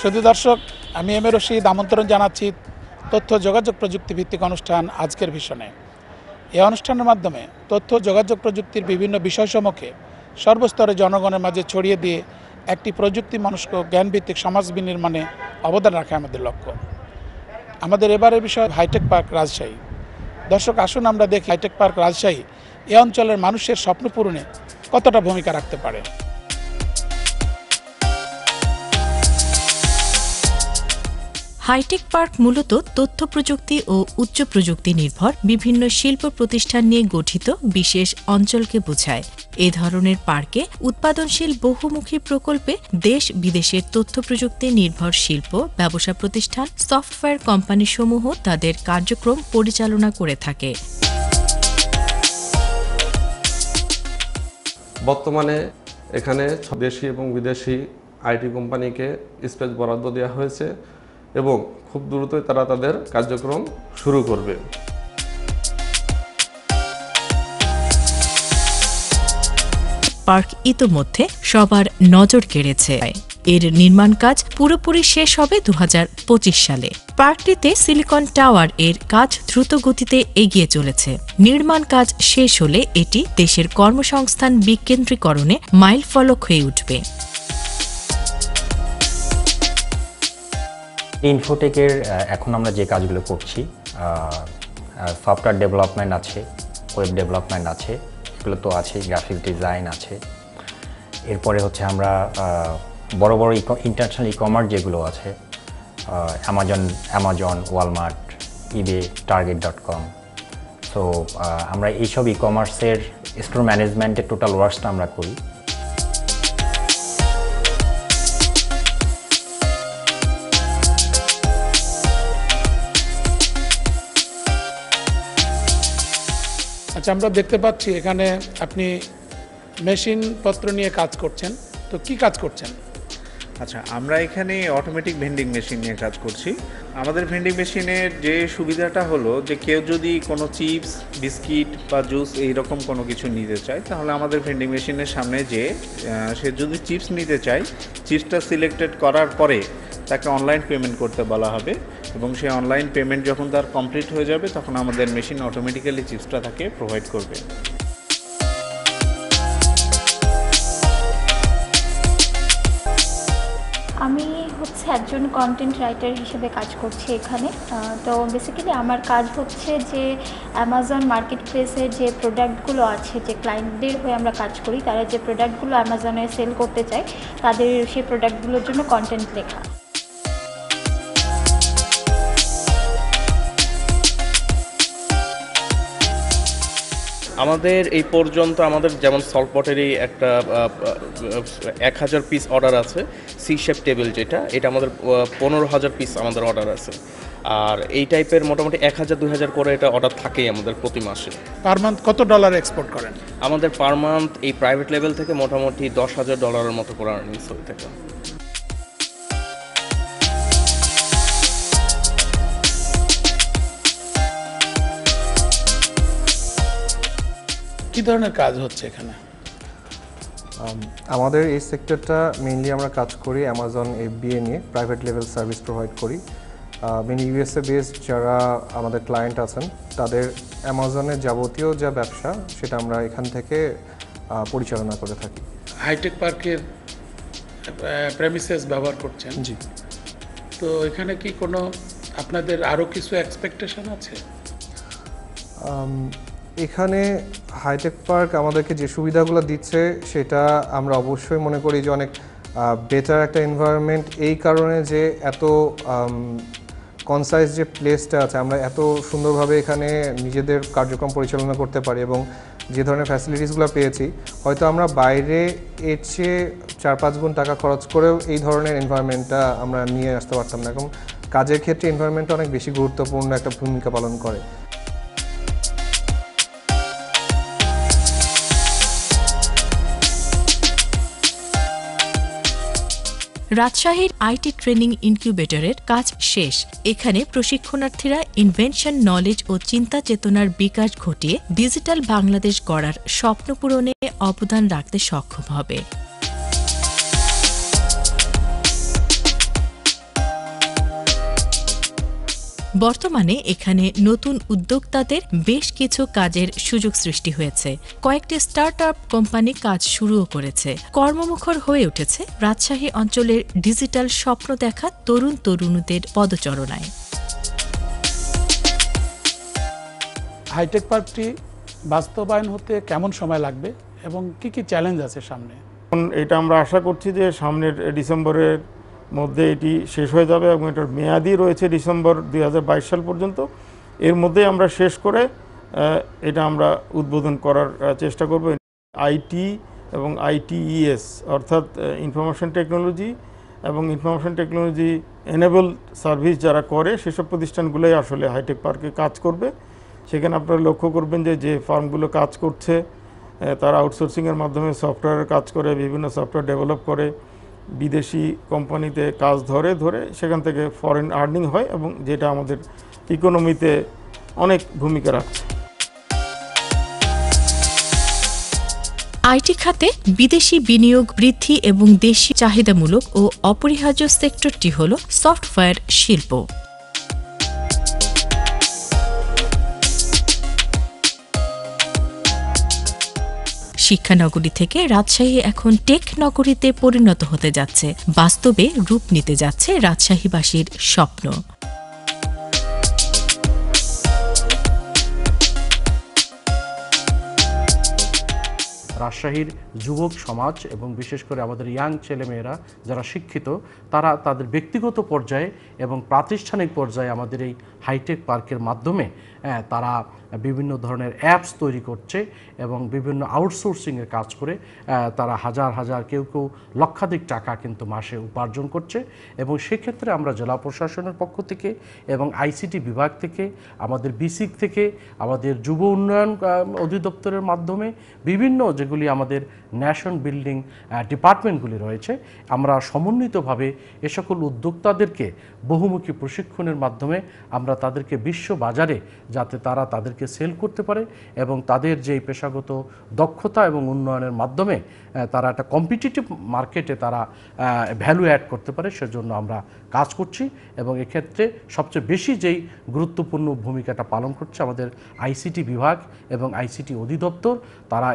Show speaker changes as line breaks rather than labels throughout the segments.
শুধু দর্শক, আমি এম এ রশিদ আমন্ত্রণ জানাচ্ছি তথ্য যোগাযোগ প্রযুক্তি ভিত্তিক অনুষ্ঠান আজকের ভিশনে। এই অনুষ্ঠানের মাধ্যমে তথ্য যোগাযোগ প্রযুক্তির বিভিন্ন বিষয়সমূহকে সর্বস্তরে জনগণের মাঝে ছড়িয়ে দিয়ে একটি প্রযুক্তি মনস্ক জ্ঞানভিত্তিক সমাজ বিনির্মাণে অবদান রাখা আমাদের লক্ষ্য। আমাদের এবারের বিষয় হাইটেক পার্ক রাজশাহী। দর্শক, আসুন আমরা দেখি হাইটেক পার্ক রাজশাহী এ অঞ্চলের মানুষের স্বপ্ন পূরণে কতটা ভূমিকা রাখতে পারে।
হাইটেক পার্ক মূলত তথ্য প্রযুক্তি ও উচ্চ প্রযুক্তি নির্ভর বিভিন্ন শিল্প প্রতিষ্ঠান নিয়ে গঠিত বিশেষ অঞ্চলকে বোঝায়। এ ধরনের পার্কে উৎপাদনশীল বহুমুখী প্রকল্পে দেশ বিদেশের তথ্য প্রযুক্তি নির্ভর শিল্প, ব্যবসা প্রতিষ্ঠান, সফটওয়্যার কোম্পানিসমূহ তাদের কার্যক্রম পরিচালনা করে থাকে।
বর্তমানে এখানে দেশি এবং বিদেশি আইটি কোম্পানিকে স্পেস বরাদ্দ দেওয়া হয়েছে এবং খুব দ্রুতই তারা তাদের কার্যক্রম শুরু করবে।
পার্ক ইতোমধ্যে সবার নজর কেড়েছে। এর নির্মাণ কাজ পুরোপুরি শেষ হবে 2025 সালে। পার্কটিতে সিলিকন টাওয়ার এর কাজ দ্রুত গতিতে এগিয়ে চলেছে। নির্মাণ কাজ শেষ হলে এটি দেশের কর্মসংস্থান বিকেন্দ্রীকরণে মাইলফলক হয়ে উঠবে।
ইনফোটেকের এখন আমরা যে কাজগুলো করছি, সফটওয়্যার ডেভেলপমেন্ট আছে, ওয়েব ডেভেলপমেন্ট আছে, এগুলো তো আছে, গ্রাফিক ডিজাইন আছে। এরপরে হচ্ছে আমরা বড় বড় ইন্টারন্যাশনাল ই-কমার্স যেগুলো আছে, অ্যামাজন, ওয়ালমার্ট, ইবে, target.com। সো আমরা এইসব ই-কমার্সের স্টোর ম্যানেজমেন্টের টোটাল ওয়ার্কসটা আমরা করি।
আচ্ছা, আমরা দেখতে পাচ্ছি এখানে আপনি মেশিনপত্র নিয়ে কাজ করছেন, তো কি কাজ করছেন?
আচ্ছা, আমরা এখানে অটোমেটিক ভেন্ডিং মেশিন নিয়ে কাজ করছি। আমাদের ভেন্ডিং মেশিনের যে সুবিধাটা হলো যে কেউ যদি কোনো চিপস, বিস্কিট বা জুস এইরকম কোনো কিছু নিতে চায়, তাহলে আমাদের ভেন্ডিং মেশিনের সামনে যে সে যদি চিপস নিতে চায়, চিপসটা সিলেক্টেড করার পরে তাকে অনলাইন পেমেন্ট করতে বলা হবে এবং সেই অনলাইন পেমেন্ট যখন তার কমপ্লিট হয়ে যাবে তখন আমাদের মেশিন অটোমেটিক্যালি চিপসটা তাকে প্রোভাইড করবে।
আমি একজন কন্টেন্ট রাইটার হিসেবে কাজ করছি এখানে। তো বেসিক্যালি আমার কাজ হচ্ছে যে অ্যামাজন মার্কেট প্লেসের যে প্রোডাক্টগুলো আছে, যে ক্লায়েন্টদের হয়ে আমরা কাজ করি, তারা যে প্রোডাক্টগুলো অ্যামাজনে সেল করতে চায় তাদের সেই প্রোডাক্টগুলোর জন্য কন্টেন্ট লেখা।
আমাদের এই পর্যন্ত আমাদের যেমন সল্টপটেরই একটা 1000 পিস অর্ডার আছে, সি শেপ টেবিল যেটা, এটা আমাদের 15,000 পিস আমাদের অর্ডার আছে। আর এই টাইপের মোটামুটি 1000-2000 করে এটা অর্ডার থাকেই আমাদের প্রতি মাসে।
পার মান্থ কত ডলার এক্সপোর্ট করেন?
আমাদের পার মান্থ এই প্রাইভেট লেভেল থেকে মোটামুটি $10,000 মতো করে আর্নিংস হয়ে থাকে।
কি ধরনের কাজ হচ্ছে এখানে?
আমাদের এই সেক্টরটা মেইনলি আমরা কাজ করি অ্যামাজন FBA নিয়ে, প্রাইভেট লেভেল সার্ভিস প্রোভাইড করি। মেইনলি USA বেসড যারা আমাদের ক্লায়েন্ট আছেন তাদের অ্যামাজনের যাবতীয় যা ব্যবসা সেটা আমরা এখান থেকে পরিচালনা করে থাকি।
হাইটেক পার্কের প্রেমিসেস ব্যবহার করছেন?
জি।
তো এখানে কি কোনো আপনাদের আরও কিছু এক্সপেকটেশন আছে?
এখানে হাইটেক পার্ক আমাদেরকে যে সুবিধাগুলো দিচ্ছে সেটা আমরা অবশ্যই মনে করি যে অনেক বেটার একটা এনভায়রনমেন্ট, এই কারণে যে এত কনসাইজ যে প্লেসটা আছে, আমরা এত সুন্দরভাবে এখানে নিজেদের কার্যক্রম পরিচালনা করতে পারি এবং যে ধরনের ফ্যাসিলিটিসগুলো পেয়েছি, হয়তো আমরা বাইরে এর চেয়ে 4-5 গুণ টাকা খরচ করেও এই ধরনের এনভায়রনমেন্টটা আমরা নিয়ে আসতে পারতাম না। এবং কাজের ক্ষেত্রে এনভায়রনমেন্টটা অনেক বেশি গুরুত্বপূর্ণ একটা ভূমিকা পালন করে।
রাজশাহীর আইটি ট্রেনিং ইনকিউবেটরের কাজ শেষ। এখানে প্রশিক্ষণার্থীরা ইনভেনশন নলেজ ও চিন্তা চেতনার বিকাশ ঘটিয়ে ডিজিটাল বাংলাদেশ গড়ার স্বপ্ন পূরণে অবদান রাখতে সক্ষম হবে। বর্তমানে এখানে নতুন উদ্যোক্তাদের বেশ কিছু কাজের সুযোগ সৃষ্টি হয়েছে। কয়েকটি স্টার্টআপ কোম্পানি কাজ শুরুও করেছে। কর্মমুখর হয়ে উঠেছে রাজশাহী অঞ্চলের ডিজিটাল স্বপ্ন দেখা তরুণ তরুণীদের পদচারণায়।
হাইটেক পার্কটি বাস্তবায়ন হতে কেমন সময় লাগবে এবং কি কি চ্যালেঞ্জ আছে সামনে?
এটা আমরা আশা করছি যে সামনের ডিসেম্বরের মধ্যে এটি শেষ হয়ে যাবে এবং এটার মেয়াদি রয়েছে ডিসেম্বর 2022 সাল পর্যন্ত। এর মধ্যে আমরা শেষ করে এটা আমরা উদ্বোধন করার চেষ্টা করব। আইটি এবং ITES অর্থাৎ ইনফরমেশন টেকনোলজি এবং ইনফরমেশন টেকনোলজি এনেবল সার্ভিস যারা করে সেসব প্রতিষ্ঠানগুলোই আসলে হাইটেক পার্কে কাজ করবে। সেখানে আপনারা লক্ষ্য করবেন যে ফার্মগুলো কাজ করছে তারা আউটসোর্সিংয়ের মাধ্যমে সফটওয়্যারের কাজ করে, বিভিন্ন সফটওয়্যার ডেভেলপ করে, বিদেশি কোম্পানিতে কাজ ধরে সেখান থেকে ফরেন আর্নিং হয় এবং যেটা আমাদের ইকোনমিতে অনেক ভূমিকা রাখছে।
আইটি খাতে বিদেশি বিনিয়োগ বৃদ্ধি এবং দেশি চাহিদামূলক ও অপরিহার্য সেক্টরটি হল সফটওয়্যার শিল্প। শিক্ষানগরী থেকে রাজশাহী এখন টেক নগরীতে পরিণত হতে যাচ্ছে। বাস্তবে রূপ নিতে যাচ্ছে রাজশাহীবাসীর স্বপ্ন।
রাজশাহীর যুবক সমাজ এবং বিশেষ করে আমাদের ইয়াং ছেলেমেয়েরা যারা শিক্ষিত তারা তাদের ব্যক্তিগত পর্যায়ে এবং প্রাতিষ্ঠানিক পর্যায়ে আমাদের এই হাইটেক পার্কের মাধ্যমে তারা বিভিন্ন ধরনের অ্যাপস তৈরি করছে এবং বিভিন্ন আউটসোর্সিংয়ের কাজ করে তারা হাজার হাজার কেউ লক্ষাধিক টাকা কিন্তু মাসে উপার্জন করছে। এবং সেক্ষেত্রে আমরা জেলা প্রশাসনের পক্ষ থেকে এবং আইসিটি বিভাগ থেকে, আমাদের বিসিক থেকে, আমাদের যুব উন্নয়ন অধিদপ্তরের মাধ্যমে বিভিন্ন যেগুলি আমাদের ন্যাশন বিল্ডিং ডিপার্টমেন্টগুলি রয়েছে, আমরা সমন্বিতভাবে এ সকল উদ্যোক্তাদেরকে বহুমুখী প্রশিক্ষণের মাধ্যমে আমরা তাদেরকে বিশ্ব বাজারে যাতে তারা তাদেরকে সেল করতে পারে এবং তাদের যে পেশাগত দক্ষতা এবং উন্নয়নের মাধ্যমে তারা একটা কম্পিটিটিভ মার্কেটে তারা ভ্যালু অ্যাড করতে পারে, সেজন্য আমরা কাজ করছি। এবং এক্ষেত্রে সবচেয়ে বেশি যেই গুরুত্বপূর্ণ ভূমিকাটা পালন করছে আমাদের আইসিটি বিভাগ এবং আইসিটি অধিদপ্তর। তারা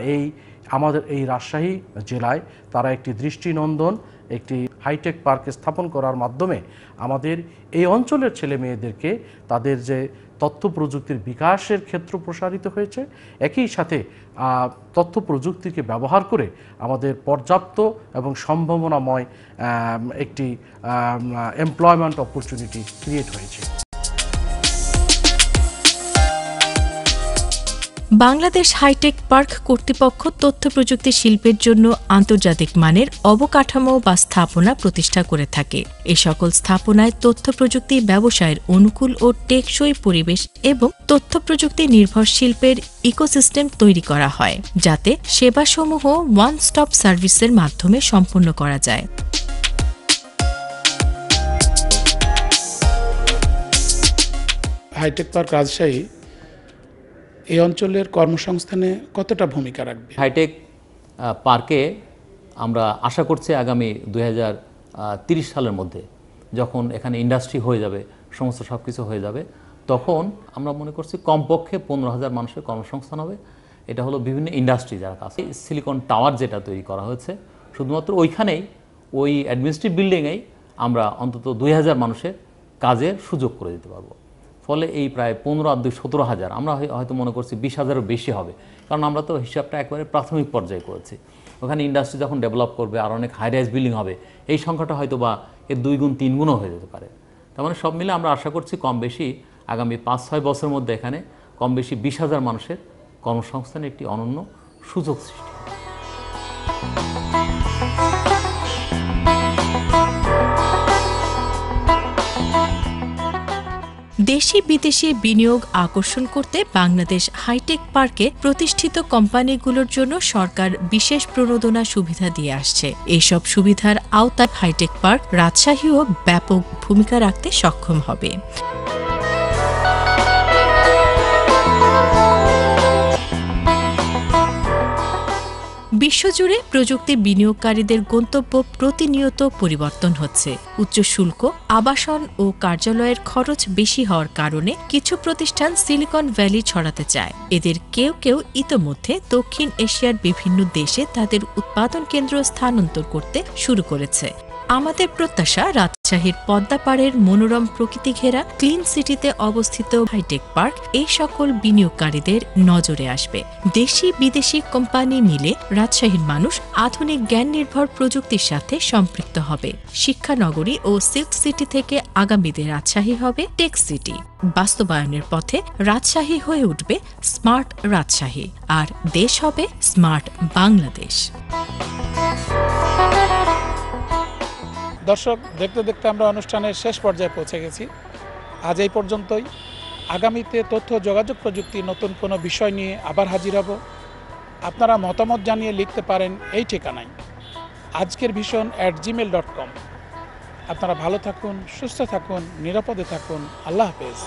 আমাদের এই রাজশাহী জেলায় তারা একটি দৃষ্টিনন্দন একটি হাইটেক পার্ক স্থাপন করার মাধ্যমে আমাদের এই অঞ্চলের ছেলে মেয়েদেরকে তাদের যে তথ্য প্রযুক্তির বিকাশের ক্ষেত্র প্রসারিত হয়েছে, একই সাথে তথ্য প্রযুক্তিকে ব্যবহার করে আমাদের পর্যাপ্ত এবং সম্ভাবনাময় একটি এমপ্লয়মেন্ট অপরচুনিটি ক্রিয়েট হয়েছে।
বাংলাদেশ হাইটেক পার্ক কর্তৃপক্ষ তথ্য প্রযুক্তি শিল্পের জন্য আন্তর্জাতিক মানের অবকাঠামো বা স্থাপনা প্রতিষ্ঠা করে থাকে। এ সকল স্থাপনায় তথ্য প্রযুক্তি ব্যবসায়ের অনুকূল ও টেকসই পরিবেশ এবং তথ্য প্রযুক্তি নির্ভর শিল্পের ইকোসিস্টেম তৈরি করা হয়, যাতে সেবাসমূহ ওয়ান স্টপ সার্ভিসের মাধ্যমে সম্পন্ন করা যায়।
হাইটেক পার্ক রাজশাহী এই অঞ্চলের কর্মসংস্থানে কতটা ভূমিকা রাখবে?
হাইটেক পার্কে আমরা আশা করছি আগামী 2030 সালের মধ্যে যখন এখানে ইন্ডাস্ট্রি হয়ে যাবে, সমস্ত সব কিছু হয়ে যাবে, তখন আমরা মনে করছি কমপক্ষে 15,000 মানুষের কর্মসংস্থান হবে। এটা হলো বিভিন্ন ইন্ডাস্ট্রি যারা কাজ, সিলিকন টাওয়ার যেটা তৈরি করা হয়েছে, শুধুমাত্র ওইখানেই ওই অ্যাডমিনিস্ট্রেটিভ বিল্ডিংয়েই আমরা অন্তত 2,000 মানুষের কাজের সুযোগ করে দিতে পারবো। ফলে এই প্রায় 15,000-17,000, আমরা হয়তো মনে করছি 20,000-এরও বেশি হবে, কারণ আমরা তো হিসাবটা একবারে প্রাথমিক পর্যায়ে করেছি। ওখানে ইন্ডাস্ট্রি যখন ডেভেলপ করবে আর অনেক হাই রাইজ বিল্ডিং হবে, এই সংখ্যাটা হয়তো বা এর 2 গুণ 3 গুণও হয়ে যেতে পারে। তার মানে সব মিলে আমরা আশা করছি কম বেশি আগামী 5-6 বছরের মধ্যে এখানে কম বেশি 20,000 মানুষের কর্মসংস্থানের একটি অনন্য সুযোগ সৃষ্টি হবে।
দেশি বিদেশি বিনিয়োগ আকর্ষণ করতে বাংলাদেশ হাইটেক পার্কে প্রতিষ্ঠিত কোম্পানিগুলোর জন্য সরকার বিশেষ প্রণোদনা সুবিধা দিয়ে আসছে। এসব সুবিধার আওতায় হাইটেক পার্ক রাজশাহীও ব্যাপক ভূমিকা রাখতে সক্ষম হবে। বিশ্বজুড়ে প্রযুক্তি বিনিয়োগকারীদের গন্তব্য প্রতিনিয়ত পরিবর্তন হচ্ছে। উচ্চ শুল্ক, আবাসন ও কার্যালয়ের খরচ বেশি হওয়ার কারণে কিছু প্রতিষ্ঠান সিলিকন ভ্যালি ছড়াতে চায়। এদের কেউ কেউ ইতোমধ্যে দক্ষিণ এশিয়ার বিভিন্ন দেশে তাদের উৎপাদন কেন্দ্র স্থানান্তর করতে শুরু করেছে। আমাদের প্রত্যাশা রাজশাহীর পদ্মাপাড়ের মনোরম প্রকৃতি ঘেরা ক্লিন সিটিতে অবস্থিত হাইটেক পার্ক এই সকল বিনিয়োগকারীদের নজরে আসবে। দেশি বিদেশি কোম্পানি মিলে রাজশাহীর মানুষ আধুনিক জ্ঞান নির্ভর প্রযুক্তির সাথে সম্পৃক্ত হবে। শিক্ষানগরী ও সিল্ক সিটি থেকে আগামীতে রাজশাহী হবে টেক সিটি। বাস্তবায়নের পথে রাজশাহী হয়ে উঠবে স্মার্ট রাজশাহী, আর দেশ হবে স্মার্ট বাংলাদেশ।
দর্শক, দেখতে দেখতে আমরা অনুষ্ঠানের শেষ পর্যায়ে পৌঁছে গেছি। আজ এই পর্যন্তই। আগামীতে তথ্য যোগাযোগ প্রযুক্তি নতুন কোনো বিষয় নিয়ে আবার হাজির হব। আপনারা মতামত জানিয়ে লিখতে পারেন এই ঠিকানায় ajkervision@gmail.com। আপনারা ভালো থাকুন, সুস্থ থাকুন, নিরাপদে থাকুন। আল্লাহ হাফেজ।